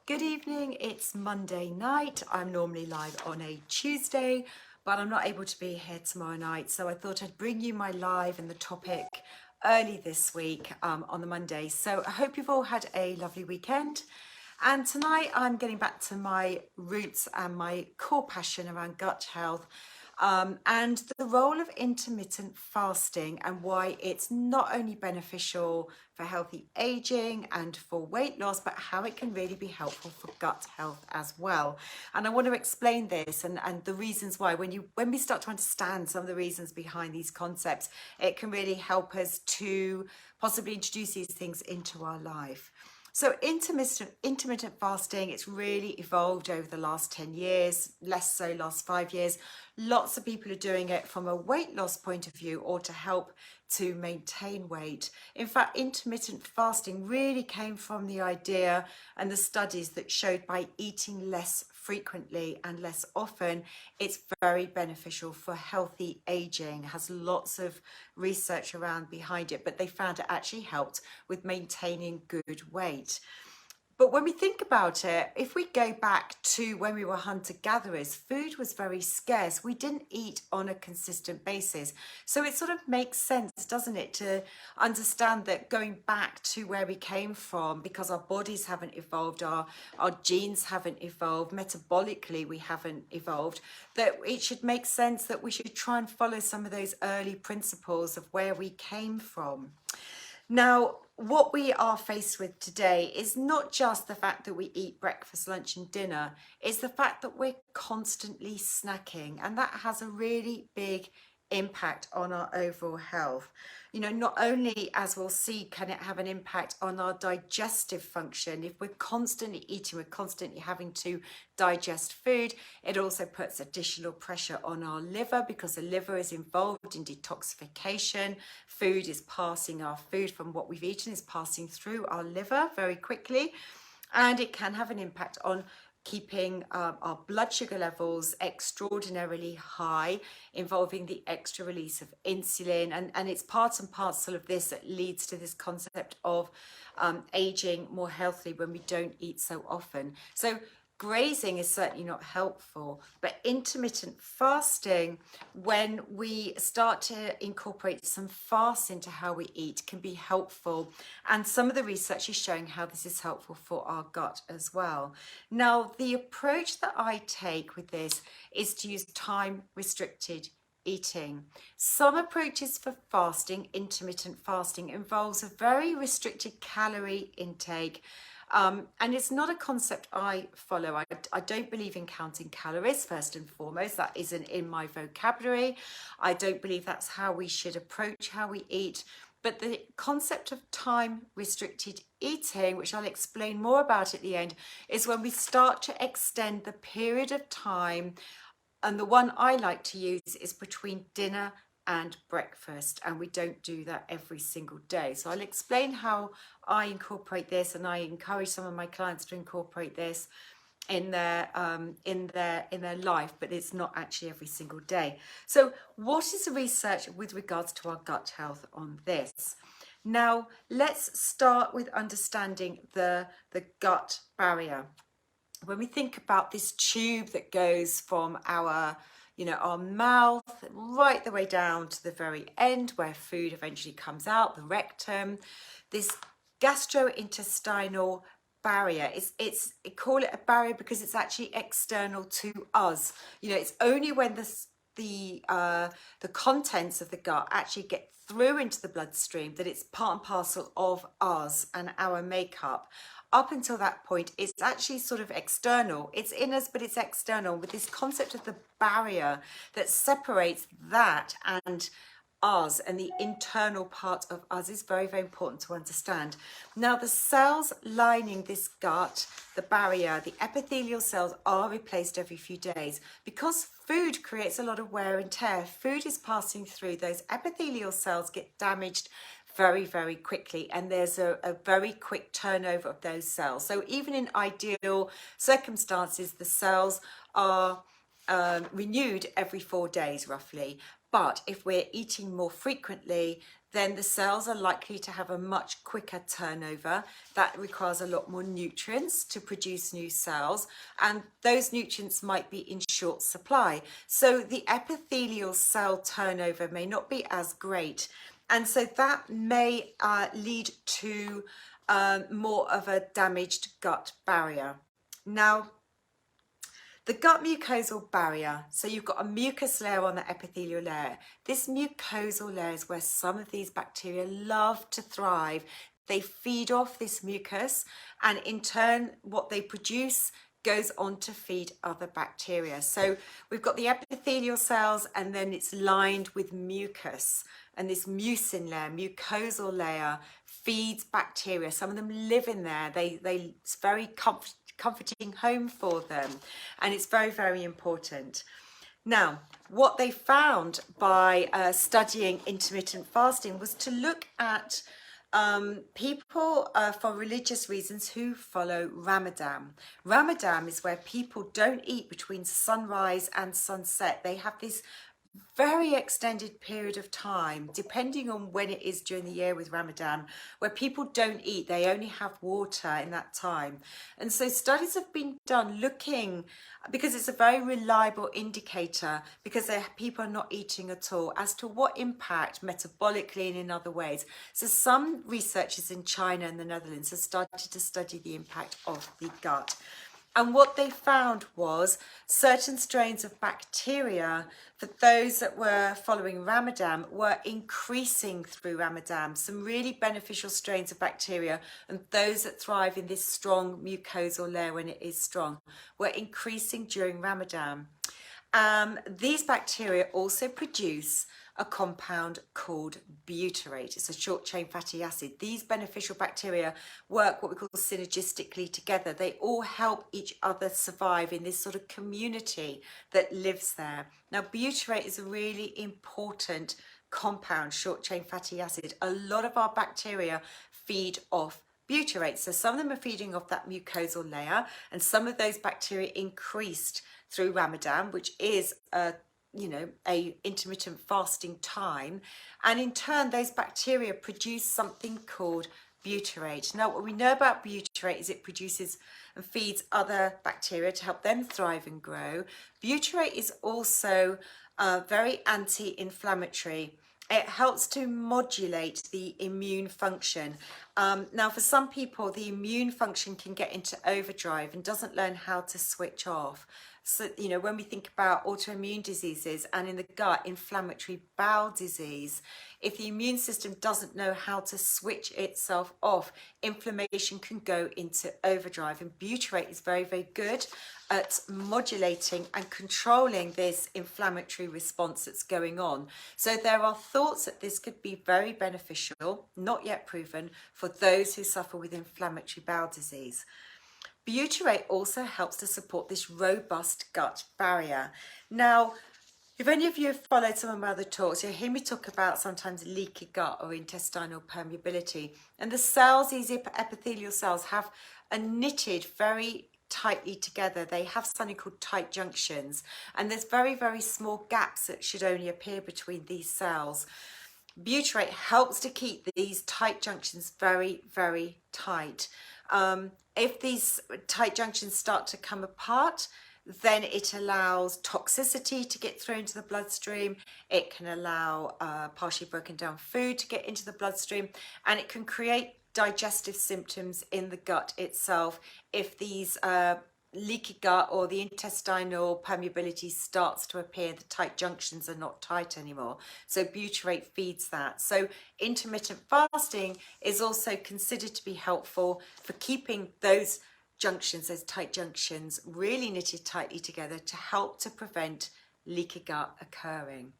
Good evening, it's Monday night. I'm normally live on a Tuesday, but I'm not able to be here tomorrow night. So I thought I'd bring you my live and the topic early this week on the Monday. So I hope you've all had a lovely weekend. And tonight I'm getting back to my roots and my core passion around gut health. And the role of intermittent fasting and why it's not only beneficial for healthy aging and for weight loss, but how it can really be helpful for gut health as well. And I want to explain this and the reasons why. When we start to understand some of the reasons behind these concepts, it can really help us to possibly introduce these things into our life. So intermittent fasting, it's really evolved over the last 10 years, less so last 5 years. Lots of people are doing it from a weight loss point of view or to help to maintain weight. In fact, intermittent fasting really came from the idea and the studies that showed by eating less frequently and less often, it's very beneficial for healthy aging. It has lots of research around behind it, but they found it actually helped with maintaining good weight. But when we think about it, if we go back to when we were hunter-gatherers, food was very scarce. We didn't eat on a consistent basis. So it sort of makes sense, doesn't it, to understand that going back to where we came from, because our bodies haven't evolved, our genes haven't evolved, metabolically we haven't evolved, that it should make sense that we should try and follow some of those early principles of where we came from. Now, what we are faced with today is not just the fact that we eat breakfast, lunch and dinner, it's the fact that we're constantly snacking, and that has a really big impact on our overall health. You know, not only, as we'll see, can it have an impact on our digestive function. If we're constantly eating, we're constantly having to digest food, it also puts additional pressure on our liver because the liver is involved in detoxification. Food is passing, our food from what we've eaten is passing through our liver very quickly, and it can have an impact on keeping our blood sugar levels extraordinarily high, involving the extra release of insulin. And it's part and parcel of this that leads to this concept of aging more healthily when we don't eat so often. So grazing is certainly not helpful, but intermittent fasting, when we start to incorporate some fasts into how we eat, can be helpful. And some of the research is showing how this is helpful for our gut as well. Now, the approach that I take with this is to use time-restricted eating. Some approaches for fasting, intermittent fasting, involves a very restricted calorie intake. And it's not a concept I follow. I don't believe in counting calories, first and foremost. That isn't in my vocabulary. I don't believe that's how we should approach how we eat. But the concept of time-restricted eating, which I'll explain more about at the end, is when we start to extend the period of time. And the one I like to use is between dinner and breakfast, and we don't do that every single day. So I'll explain how I incorporate this, and I encourage some of my clients to incorporate this in their life, but it's not actually every single day. So what is the research with regards to our gut health on this? Now, let's start with understanding the gut barrier. When we think about this tube that goes from our mouth right the way down to the very end where food eventually comes out, the rectum, this gastrointestinal barrier, call it a barrier because it's actually external to us. You know, it's only when the contents of the gut actually get through into the bloodstream that it's part and parcel of us and our makeup. Up until that point, it's actually sort of external. It's in us, but it's external, with this concept of the barrier that separates that and us, and the internal part of us is very, very important to understand. Now, the cells lining this gut, the barrier, the epithelial cells, are replaced every few days. Because food creates a lot of wear and tear, food is passing through, those epithelial cells get damaged very, very quickly, and there's a very quick turnover of those cells. So even in ideal circumstances, the cells are renewed every 4 days roughly. But if we're eating more frequently, then the cells are likely to have a much quicker turnover. That requires a lot more nutrients to produce new cells, and those nutrients might be in short supply. So the epithelial cell turnover may not be as great. And so that may lead to more of a damaged gut barrier. Now, the gut mucosal barrier, so you've got a mucus layer on the epithelial layer. This mucosal layer is where some of these bacteria love to thrive. They feed off this mucus, and in turn, what they produce goes on to feed other bacteria. So we've got the epithelial cells, and then it's lined with mucus. And this mucin layer, mucosal layer, feeds bacteria. Some of them live in there. It's very comforting home for them, and it's very, very important. Now, what they found by studying intermittent fasting was to look at people for religious reasons who follow Ramadan. Ramadan is where people don't eat between sunrise and sunset. They have this very extended period of time, depending on when it is during the year with Ramadan, where people don't eat, they only have water in that time. And so studies have been done looking, because it's a very reliable indicator, because people are not eating at all, as to what impact metabolically and in other ways. So some researchers in China and the Netherlands have started to study the impact of the gut. And what they found was certain strains of bacteria for those that were following Ramadan were increasing through Ramadan. Some really beneficial strains of bacteria, and those that thrive in this strong mucosal layer when it is strong, were increasing during Ramadan. These bacteria also produce a compound called butyrate. It's a short chain fatty acid. These beneficial bacteria work what we call synergistically together. They all help each other survive in this sort of community that lives there. Now, butyrate is a really important compound, short chain fatty acid. A lot of our bacteria feed off butyrate. So some of them are feeding off that mucosal layer, and some of those bacteria increased through Ramadan, which is a intermittent fasting time, and in turn those bacteria produce something called butyrate. Now, what we know about butyrate is it produces and feeds other bacteria to help them thrive and grow. Butyrate is also very anti-inflammatory. It helps to modulate the immune function. Now, for some people, the immune function can get into overdrive and doesn't learn how to switch off. So, when we think about autoimmune diseases and in the gut, inflammatory bowel disease, if the immune system doesn't know how to switch itself off, inflammation can go into overdrive. And butyrate is very, very good at modulating and controlling this inflammatory response that's going on. So there are thoughts that this could be very beneficial, not yet proven, for those who suffer with inflammatory bowel disease. Butyrate also helps to support this robust gut barrier. Now, if any of you have followed some of my other talks, you'll hear me talk about sometimes leaky gut or intestinal permeability. And the cells, these epithelial cells, have are knitted very tightly together. They have something called tight junctions, and there's very, very small gaps that should only appear between these cells. Butyrate helps to keep these tight junctions very, very tight. If these tight junctions start to come apart, then it allows toxicity to get through into the bloodstream. It can allow partially broken down food to get into the bloodstream, and it can create digestive symptoms in the gut itself if these leaky gut or the intestinal permeability starts to appear. The tight junctions are not tight anymore. So butyrate feeds that. So intermittent fasting is also considered to be helpful for keeping those junctions, those tight junctions, really knitted tightly together to help to prevent leaky gut occurring.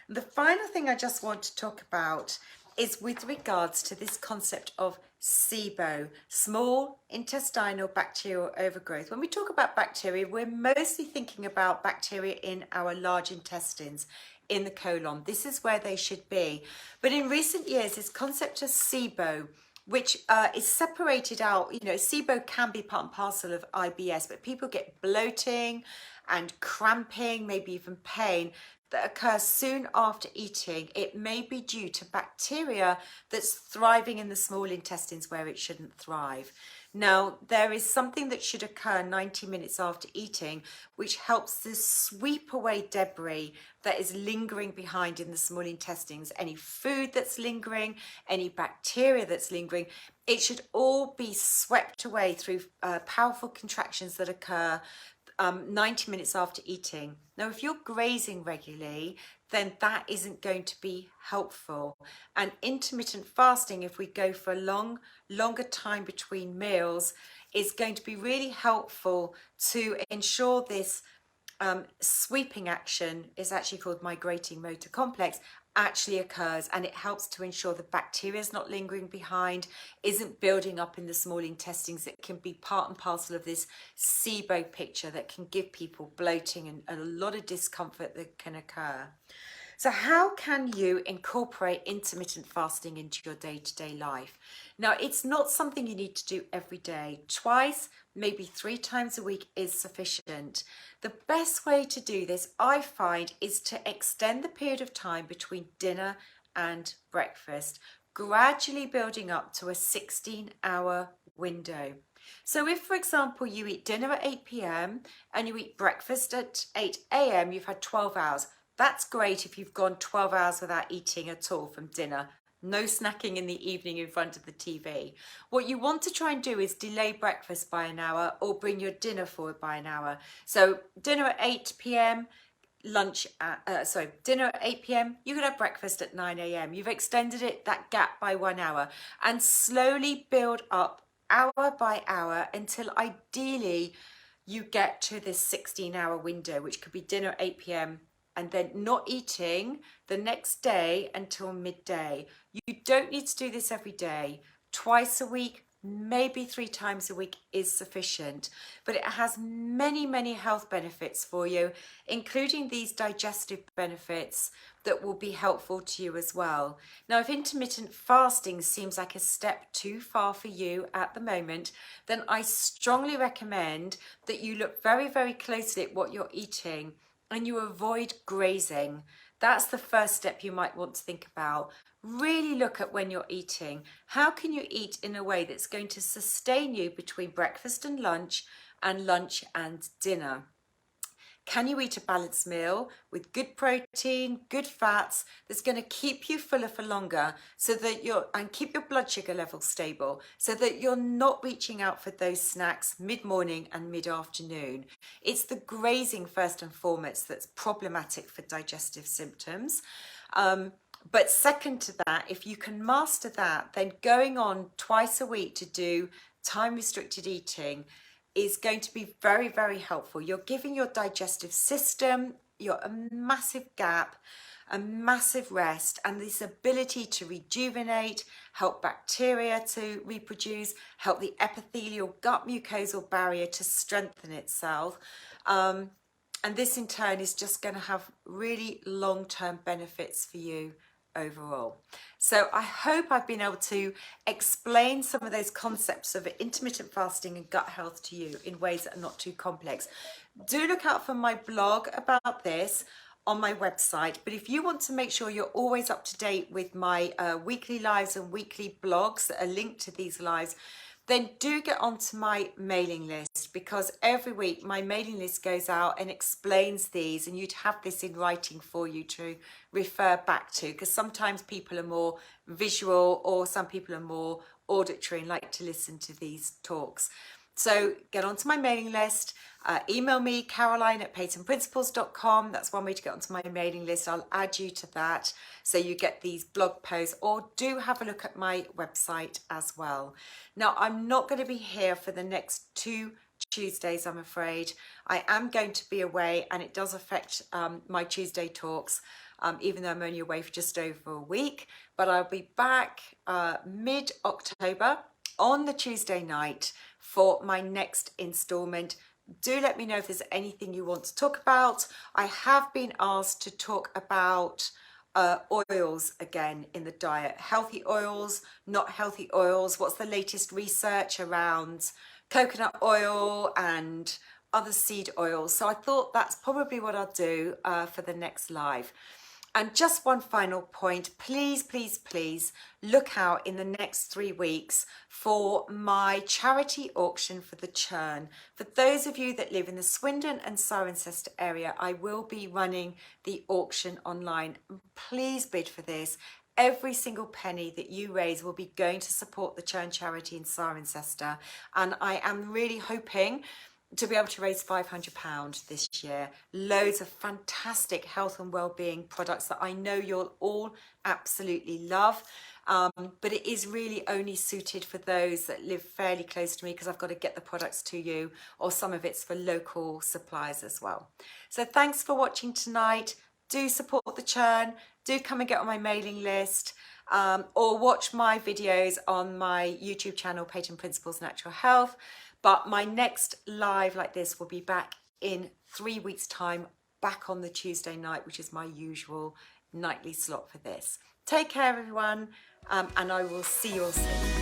And the final thing I just want to talk about is with regards to this concept of Sibo, small intestinal bacterial overgrowth. When we talk about bacteria, we're mostly thinking about bacteria in our large intestines, in the colon. This is where they should be. But in recent years, this concept of Sibo, which is separated out, Sibo can be part and parcel of IBS, but people get bloating and cramping, maybe even pain. that occurs soon after eating, it may be due to bacteria that's thriving in the small intestines where it shouldn't thrive. Now, there is something that should occur 90 minutes after eating, which helps to sweep away debris that is lingering behind in the small intestines. Any food that's lingering, any bacteria that's lingering, it should all be swept away through powerful contractions that occur 90 minutes after eating. Now, if you're grazing regularly, then that isn't going to be helpful. And intermittent fasting, if we go for a longer time between meals, is going to be really helpful to ensure this sweeping action, is actually called migrating motor complex, actually occurs, and it helps to ensure the bacteria is not lingering behind, isn't building up in the small intestines. That can be part and parcel of this Sibo picture that can give people bloating and a lot of discomfort that can occur. So how can you incorporate intermittent fasting into your day-to-day life? Now, it's not something you need to do every day. Twice, maybe 3 times a week is sufficient. The best way to do this, I find, is to extend the period of time between dinner and breakfast, gradually building up to a 16-hour window. So if, for example, you eat dinner at 8 p.m. and you eat breakfast at 8 a.m., you've had 12 hours. That's great if you've gone 12 hours without eating at all from dinner. No snacking in the evening in front of the TV. What you want to try and do is delay breakfast by an hour or bring your dinner forward by an hour. So dinner at 8 p.m., dinner at 8 p.m, you could have breakfast at 9 a.m. You've extended that gap by 1 hour, and slowly build up hour by hour until ideally you get to this 16-hour window, which could be dinner at 8 p.m. and then not eating the next day until midday. You don't need to do this every day. Twice a week, maybe 3 times a week is sufficient, but it has many, many health benefits for you, including these digestive benefits that will be helpful to you as well. Now, if intermittent fasting seems like a step too far for you at the moment, then I strongly recommend that you look very, very closely at what you're eating and you avoid grazing. That's the first step you might want to think about. Really look at when you're eating. How can you eat in a way that's going to sustain you between breakfast and lunch and dinner? Can you eat a balanced meal with good protein, good fats, that's going to keep you fuller for longer, so that and keep your blood sugar levels stable, so that you're not reaching out for those snacks mid-morning and mid-afternoon? It's the grazing first and foremost that's problematic for digestive symptoms. But second to that, if you can master that, then going on twice a week to do time-restricted eating is going to be very, very helpful. You're giving your digestive system a massive gap, a massive rest, and this ability to rejuvenate, help bacteria to reproduce, help the epithelial gut mucosal barrier to strengthen itself. And this in turn is just going to have really long-term benefits for you overall. So I hope I've been able to explain some of those concepts of intermittent fasting and gut health to you in ways that are not too complex. Do look out for my blog about this on my website, but if you want to make sure you're always up to date with my weekly lives and weekly blogs that are linked to these lives, then do get onto my mailing list, because every week my mailing list goes out and explains these, and you'd have this in writing for you to refer back to, because sometimes people are more visual or some people are more auditory and like to listen to these talks. So get onto my mailing list, email me, caroline@peytonprinciples.com. That's one way to get onto my mailing list. I'll add you to that so you get these blog posts, or do have a look at my website as well. Now, I'm not going to be here for the next 2 Tuesdays, I'm afraid. I am going to be away, and it does affect my Tuesday talks, even though I'm only away for just over a week. But I'll be back mid-October on the Tuesday night for my next installment. Do let me know if there's anything you want to talk about. I have been asked to talk about oils again in the diet. Healthy oils, not healthy oils. What's the latest research around coconut oil and other seed oils. So I thought that's probably what I'll do for the next live. And just one final point, please, please, please look out in the next 3 weeks for my charity auction for the churn. For those of you that live in the Swindon and Cirencester area, I will be running the auction online. Please bid for this. Every single penny that you raise will be going to support the Churn charity in Cirencester. And I am really hoping to be able to raise £500 this year. Loads of fantastic health and well-being products that I know you'll all absolutely love. But it is really only suited for those that live fairly close to me, because I've got to get the products to you, or some of it's for local suppliers as well. So thanks for watching tonight. Do support the Churn. Do come and get on my mailing list, or watch my videos on my YouTube channel, Peyton Principles Natural Health. But my next live like this will be back in 3 weeks' time, back on the Tuesday night, which is my usual nightly slot for this. Take care, everyone, and I will see you all soon.